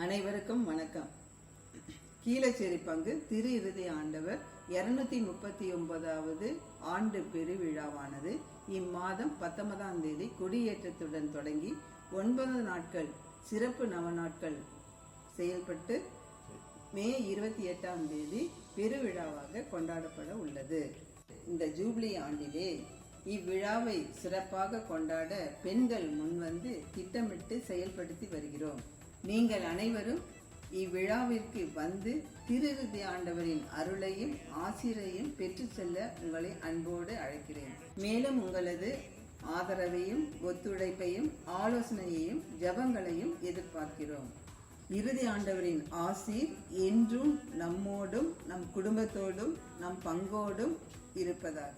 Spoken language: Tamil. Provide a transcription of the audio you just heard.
அனைவருக்கும் வணக்கம். கீழச்சேரி பங்கு திரு இறுதி ஆண்டவர் 239வது ஆண்டு பெருவிழாவானது இம்மாதம் 19ஆம் தேதி கொடியேற்றத்துடன் தொடங்கி 9 நாட்கள் சிறப்பு நவநாட்கள் செயல்பட்டு மே 28ஆம் தேதி பெருவிழாவாக கொண்டாடப்பட உள்ளது. இந்த ஜூப்ளி ஆண்டிலே இவ்விழாவை சிறப்பாக கொண்டாட பெண்கள் முன்வந்து திட்டமிட்டு செயல்படுத்தி வருகிறோம். நீங்கள் அனைவரும் இவ்விழாவிற்கு வந்து திருஇறுதி ஆண்டவரின் அருளையும் ஆசிரையும் பெற்று செல்ல உங்களை அன்போடு அழைக்கிறேன். மேலும் உங்களது ஆதரவையும் ஒத்துழைப்பையும் ஆலோசனையையும் ஜபங்களையும் எதிர்பார்க்கிறோம். இறுதி ஆண்டவரின் ஆசீர் என்றும் நம்மோடும் நம் குடும்பத்தோடும் நம் பங்கோடும் இருப்பதாக.